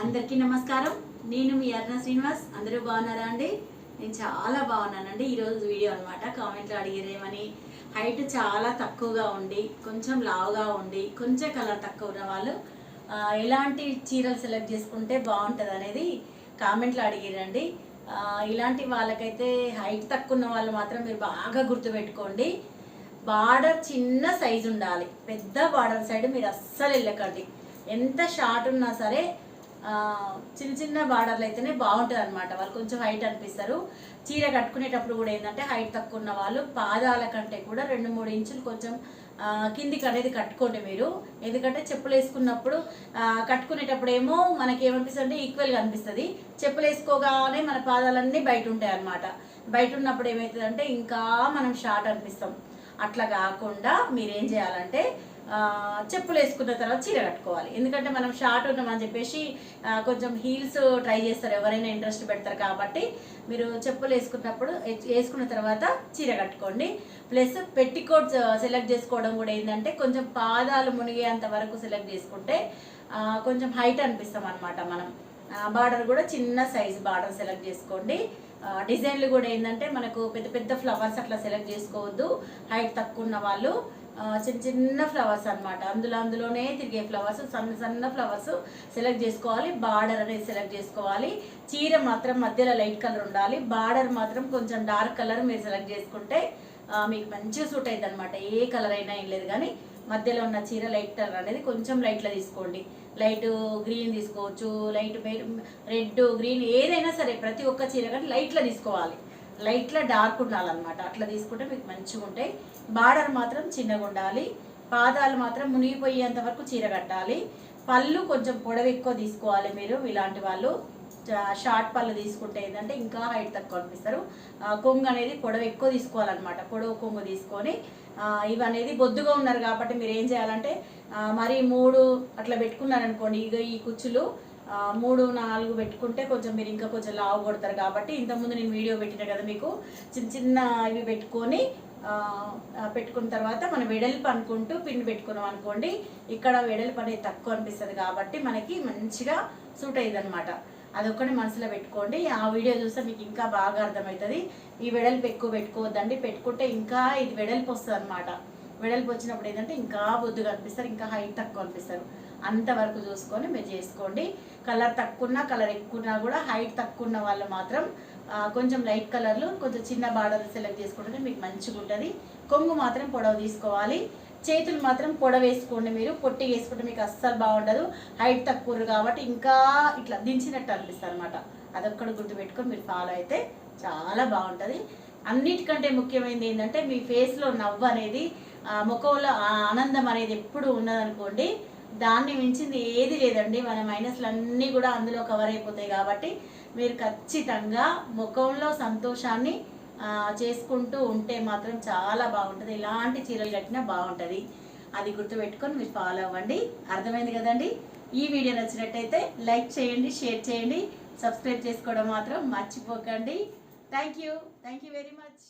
అందరికీ నమస్కారం. నేను మీ అర్ణ శ్రీనివాస్. అందరూ బాగున్నారా అండి? నేను చాలా బాగున్నానండి. ఈరోజు వీడియో అనమాట. కామెంట్లో అడిగిరేమని హైట్ చాలా తక్కువగా ఉండి కొంచెం లావుగా ఉండి కొంచెం కలర్ తక్కువ ఉన్న వాళ్ళు ఎలాంటి చీరలు సెలెక్ట్ చేసుకుంటే బాగుంటుంది అనేది కామెంట్లో అడిగిరండి. ఇలాంటి వాళ్ళకైతే హైట్ తక్కువ ఉన్న వాళ్ళు మాత్రం మీరు బాగా గుర్తుపెట్టుకోండి. బార్డర్ చిన్న సైజు ఉండాలి. పెద్ద బార్డర్ సైడ్ మీరు అస్సలు వెళ్ళకండి. ఎంత షార్ట్ ఉన్నా సరే చిన్న చిన్న బార్డర్లు అయితేనే బాగుంటుంది అనమాట. వాళ్ళు కొంచెం హైట్ అనిపిస్తారు. చీర కట్టుకునేటప్పుడు కూడా ఏంటంటే హైట్ తక్కువ ఉన్న వాళ్ళు పాదాల కంటే కూడా 2-3 ఇంచులు కొంచెం కిందికి అనేది కట్టుకోండి మీరు. ఎందుకంటే చెప్పులు వేసుకున్నప్పుడు కట్టుకునేటప్పుడు ఏమో మనకి ఏమనిపిస్తుంది అంటే ఈక్వల్గా అనిపిస్తుంది. చెప్పులు వేసుకోగానే మన పాదాలన్నీ బయట ఉంటాయి అన్నమాట. బయట ఉన్నప్పుడు ఏమవుతుందంటే ఇంకా మనం షార్ట్ అనిపిస్తాం. అట్లా కాకుండా మీరేం చేయాలంటే చెప్పులు వేసుకున్న తర్వాత చీర కట్టుకోవాలి. ఎందుకంటే మనం షార్ట్ ఉన్నామని చెప్పేసి కొంచెం హీల్స్ ట్రై చేస్తారు, ఎవరైనా ఇంట్రెస్ట్ పెడతారు. కాబట్టి మీరు చెప్పులు వేసుకున్న తర్వాత చీర కట్టుకోండి. ప్లస్ పెట్టికోట్ సెలెక్ట్ చేసుకోవడం కూడా ఏంటంటే కొంచెం పాదాలు మునిగేంత వరకు సెలెక్ట్ చేసుకుంటే కొంచెం హైట్ అనిపిస్తాం అనమాట. మనం బార్డర్ కూడా చిన్న సైజు బార్డర్ సెలెక్ట్ చేసుకోండి. డిజైన్లు కూడా ఏంటంటే మనకు పెద్ద పెద్ద ఫ్లవర్స్ అట్లా సెలెక్ట్ చేసుకోవద్దు. హైట్ తక్కువ ఉన్న వాళ్ళు చిన్న చిన్న ఫ్లవర్స్ అనమాట, అందులోనే తిరిగే ఫ్లవర్స్, సన్న సన్న ఫ్లవర్స్ సెలెక్ట్ చేసుకోవాలి. బార్డర్ అనేది సెలెక్ట్ చేసుకోవాలి. చీర మాత్రం మధ్యలో లైట్ కలర్ ఉండాలి. బార్డర్ మాత్రం కొంచెం డార్క్ కలర్ మీరు సెలెక్ట్ చేసుకుంటే మీకు మంచిగా సూట్ అవుతుంది అనమాట. ఏ కలర్ అయినా ఏం లేదు, కానీ మధ్యలో ఉన్న చీర లైట్ కలర్ అనేది కొంచెం లైట్లో తీసుకోండి. లైట్ గ్రీన్ తీసుకోవచ్చు, లైట్ రెడ్ గ్రీన్ ఏదైనా సరే ప్రతి ఒక్క చీర కానీ లైట్లో తీసుకోవాలి. లైట్లో డార్క్ ఉండాలన్నమాట. అట్లా తీసుకుంటే మీకు మంచిగా ఉంటాయి. బార్డర్ మాత్రం చిన్నగా ఉండాలి. పాదాలు మాత్రం మునిగిపోయేంత వరకు చీర కట్టాలి. పళ్ళు కొంచెం పొడవు ఎక్కువ తీసుకోవాలి. మీరు ఇలాంటి వాళ్ళు షార్ట్ పళ్ళు తీసుకుంటే ఏంటంటే ఇంకా హైట్ తక్కువ అనిపిస్తారు. కొంగు అనేది పొడవు ఎక్కువ తీసుకోవాలన్నమాట. పొడవు కొంగు తీసుకొని ఇవి అనేది బొద్దుగా ఉన్నారు కాబట్టి మీరు ఏం చేయాలంటే మరి 3 అట్లా పెట్టుకున్నారనుకోండి. ఇక ఈ కుచ్చులు 3-4 పెట్టుకుంటే కొంచెం మీరు ఇంకా కొంచెం లావు కొడతారు. కాబట్టి ఇంతకుముందు నేను వీడియో పెట్టినా కదా మీకు, చిన్న చిన్న ఇవి పెట్టుకున్న తర్వాత మనం వెడల్పు అనుకుంటూ పిన్ పెట్టుకున్నాం అనుకోండి. ఇక్కడ వెడల్పు అనేది తక్కువ అనిపిస్తుంది కాబట్టి మనకి మంచిగా సూట్ అయ్యింది అనమాట. అదొక్కటి మనసులో పెట్టుకోండి. ఆ వీడియో చూస్తే మీకు ఇంకా బాగా అర్థమవుతుంది. ఈ వెడల్పు ఎక్కువ పెట్టుకోవద్దండి. పెట్టుకుంటే ఇంకా ఇది వెడల్పు వస్తుంది అనమాట. వెడల్పు వచ్చినప్పుడు ఏంటంటే ఇంకా బొద్దుగా అనిపిస్తారు, ఇంకా హైట్ తక్కువ అనిపిస్తారు. అంతవరకు చూసుకొని మీరు చేసుకోండి. కలర్ తక్కువ ఉన్నా కలర్ ఎక్కువ ఉన్నా కూడా హైట్ తక్కువ ఉన్న వాళ్ళు మాత్రం కొంచెం లైట్ కలర్లు కొంచెం చిన్న బార్డర్ సెలెక్ట్ చేసుకుంటే మీకు మంచిగా ఉంటుంది. కొంగు మాత్రం పొడవు తీసుకోవాలి. చేతులు మాత్రం పొడవు వేసుకోండి. మీరు పొట్టి వేసుకుంటే మీకు అస్సలు బాగుండదు. హైట్ తక్కువ కాబట్టి ఇంకా ఇట్లా దించినట్టు అనిపిస్తుంది అనమాట. అదొక్కటి గుర్తుపెట్టుకొని మీరు ఫాలో అయితే చాలా బాగుంటుంది. అన్నిటికంటే ముఖ్యమైనది ఏంటంటే మీ ఫేస్లో నవ్వు అనేది, ముఖంలో ఆనందం అనేది ఎప్పుడు ఉన్నదనుకోండి, దాన్ని మించింది ఏది లేదండి. మన మైనస్లు అన్నీ కూడా అందులో కవర్ అయిపోతాయి. కాబట్టి మీరు ఖచ్చితంగా ముఖంలో సంతోషాన్ని చేసుకుంటూ ఉంటే మాత్రం చాలా బాగుంటుంది. ఎలాంటి చీరలు కట్టినా బాగుంటుంది. అది గుర్తుపెట్టుకొని మీరు ఫాలో అవ్వండి. అర్థమైంది కదండి? ఈ వీడియో నచ్చినట్టయితే లైక్ చేయండి, షేర్ చేయండి, సబ్స్క్రైబ్ చేసుకోవడం మాత్రం మర్చిపోకండి. Thank you very much.